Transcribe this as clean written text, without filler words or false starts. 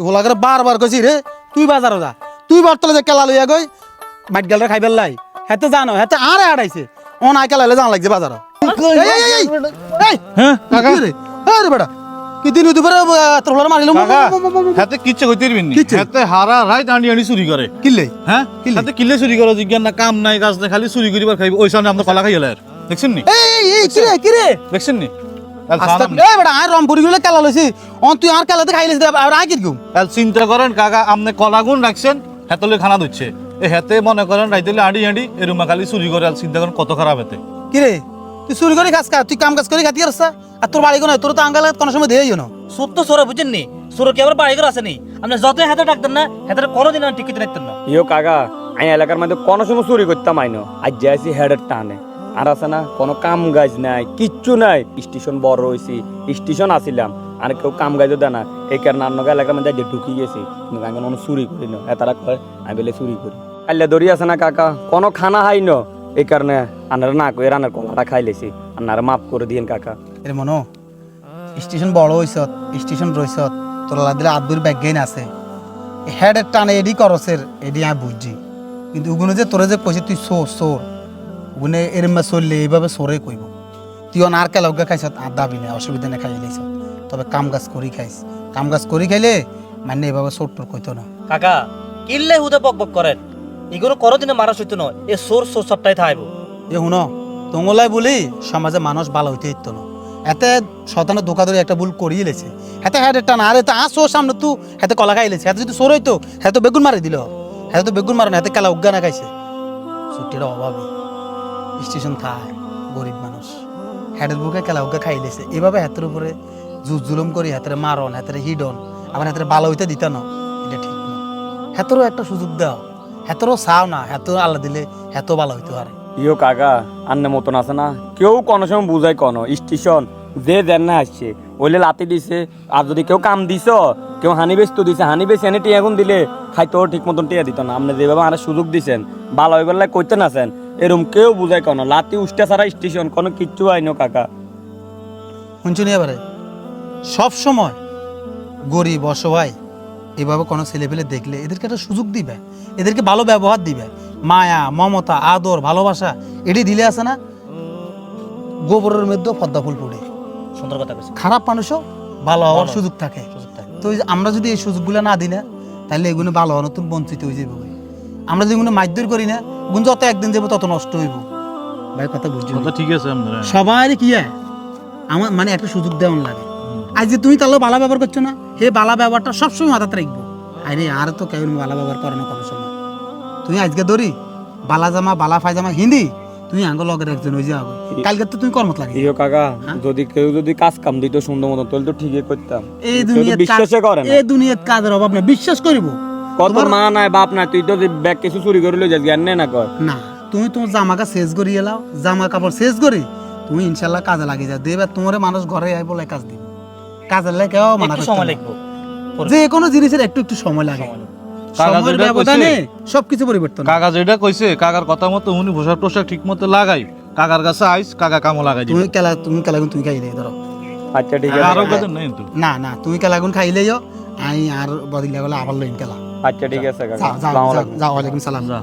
গোলা করে বারবার কইছি রে তুই বাজারও যা তুই বর্তলে যে কেলা লইয়া গই মাইট গেলরে খাইবার লাই হেতে জানো হেতে আরে আড়াইছে অন আই কেলা লইলে জান লাগছে বাজার এই হ্যাঁ কাকা রে আরে বেটা কি দিন দুপুরে তোলার মারিলাম কাকা হাতে কিচ্ছু কইতে পারবেন নি হাতে হারা রাত আনি আনি চুরি করে কিল্লে হ্যাঁ হাতে কিল্লে চুরি করে জিজ্ঞান না কাম নাই কাজ নাই খালি চুরি করিবার খাইব ওই সামনে আপনি কলা খাইলে আর দেখছেন নি এই কি রে দেখছেন নি আস্তা এই বেটা আর রংপুরি গুলো কেলা লইছি অন তুই আর কেলাতে খাইলিস আর আই কিরকম চিন্তা করেন কাকা আপনি কলা গুণ রাখছেন হেতলে খানা দিচ্ছে এই হেতে মনে করেন রাইতেলে আড়ি আড়ি এরুমা খালি চুরি করে আর চিন্তা করেন কত খারাপ হেতে কি রে তুই চুরি করে খাস তুই কাম কাজ করে খাতি করছ আর তোর বাড়ি কোন তোর তো আঙ্গালে কোন সময় দেই না সুর তো সোরা বুঝেন নি সোর কি আবার বাড়ি ঘর আছে নি আপনি যতই হাতে ডাকতেন না হাতে কোনোদিন আর টিকিট রাখতেন না ইয়ো কাকা আমি এলাকার মধ্যে কোনো সময় চুরি করতাম আইনো আজ যাইছি হেডের টানে আর আছে না কোনো কাম কাজ নাই কিচ্ছু নাই স্টেশন বড় হয়েছি স্টেশন আসিলাম আর কেউ কাম কাজও দেয় না এই কারণে অন্য এলাকার মধ্যে যে ঢুকি গেছি কিন্তু আমি কোনো চুরি করি না তারা কয় আমি বলে চুরি করি কাল্লা দড়ি আছে না কাকা কোনো খানা হাই ন এই কারণে আনার না কই রান্নার কলাটা খাই লেছি আনার মাফ করে দিয়েন কাকা এর মনো স্টেশন বড় হইছ স্টেশন রইছ তোর দিলে আদুর ব্যাগেইন আছে হেডের টানে এডি করসের এডি আমি বুঝছি কিন্তু ওগুলো যে তোরে যে কইছে তুই সোর ওগুনে এরমা চললে এইভাবে সোরে কইব তুই আর কেলা উগা খাইছ আর দাবি নেই অসুবিধা নেই খাই লাইছ তবে কাম কাজ করি খাইস কাম কাজ করি খাইলে মানে এভাবে সোর টোর কইতো না কাকা কিল্লে হুদে বক বক করেন এগুলো কোনোদিনে মারা সইতো নয় এ সোর সোর সবটাই থাকবো এ শুনো তোমলাই বলি সমাজে মানুষ ভালো হইতে ইত্য না এতে শতানের দোকাদরি একটা ভুল করিয়ে লেছে হাতে হেডের টানা আরে তা সোর সামনে তুই হাতে কলা খাই লেছে হাতে যদি সোর হইতো হাতে বেগুন মারি দিল হাতে তো বেগুন মারে না হাতে কেলা উগা না খাইছে ছুটির অভাবে স্টেশন খায় গরিব মানুষ হেডের বুকে কেলা উগা খাই লেছে এভাবে হাতের উপরে জুলুম করি হাতের মারন হাতের হিডন আবার হাতের ভালো হইতে দিত না এটা ঠিক না হাতেরও একটা সুযোগ দাও হাতেরও চাও না হাতেও আল্লাহ দিলে হাতেও ভালো হইতে পারে ইয়ো কাকা আন্নে মতন আছে না কেউ কোনো সময় বুঝায় কোনো স্টেশন যে দেন না আসছে ওইলে লাতি দিছে আর যদি কেউ কাম দিছ কেউ হানি বেচতো দিছে হানি বেচে এনে টিয়া গুণ দিলে খাইতো ঠিক মতন টিয়া দিত না আপনি যেভাবে আর সুযোগ দিছেন ভালো হয়ে বেলায় কইতে নাছেন এরম কেউ বুঝায় কোনো লাতি উষ্টা ছাড়া স্টেশন কোনো কিচ্ছু আইনো কাকা শুনছুনি এবারে সব সময় গরিব অসহায় এভাবে কোনো ছেলেপেলে দেখলে এদেরকে একটা সুযোগ দিবে এদেরকে ভালো ব্যবহার দিবে মায়া মমতা আদর ভালোবাসা এটি দিলে আছে না গোবরের মধ্যে পদ্মা ফুল পড়ে সুন্দর কথা কইছেন খারাপ মানুষও ভালো হওয়ার সুযোগ থাকে তো আমরা যদি এই সুযোগগুলো না দিই না তাহলে এগুলো ভালো হওয়ার নতুন বঞ্চিত হয়ে যাবে আমরা যদি এগুলো মারধর করি না গুণ যত একদিন যাবো তত নষ্ট হইব ভাই কথা বুঝছি কথা ঠিক আছে আপনারা সবাই কি আমার মানে একটা সুযোগ দেওয়ান লাগে আজ যে তুমি তাহলে বালা ব্যবহার করছো না হে বালা ব্যবহারটা সবসময় মাথাতে রাখবো আরে আর তো কেউ বালা ব্যবহার করে না কোনো সময় তুমি আজকে ধরি বালা জামা বালা পায়জামা হিন্দি তুমি আঙ্গ লগের একজন হয়ে যাবে কালকে তো তুমি কর্মত লাগে ইয়ো কাকা যদি কেউ যদি কাজ কাম দিত সুন্দর মতো তাহলে তো ঠিকই করতাম এই দুনিয়ার বিশ্বাসে করে না এই দুনিয়ার কাজের অভাব নাই বিশ্বাস করিব কত মা নাই বাপ নাই তুই তো ব্যাগ কিছু চুরি করে লই যাস জ্ঞান নেই না কর না তুমি তোমার জামাকা শেষ করি এলাও জামা কাপড় শেষ করি তুমি ইনশাল্লাহ কাজে লাগি যা দেবে তোমার মানুষ ঘরে আই বলে কাজ দিবে কাজের লাগে কেউ মানা একটু করতে সময় না। লাগবে যে কোনো জিনিসের একটু একটু সময় লাগে সময়ের যেটা ব্যবধানে কইছে- সবকিছু পরিবর্তন হয়। কাকা যেটা কইছে কাকার কথা মতো উনি পোশাক টোশাক ঠিক মতো লাগাই কাকার কাছে আইস কাকা কামও লাগাই দিবে তুমি কেলাগুন তুমি খাইলে ধরো আচ্ছা ঠিক আরো আছে কথা নাই তো না না তুমি কেলাগুন খাইলেও আমি আর বদিলা গেলে আবার লইন কেলা আচ্ছা ঠিক আছে কাকা যাও যাও আসসালামু যাও আলাইকুম যাও ওয়ালাইকুম সালাম যা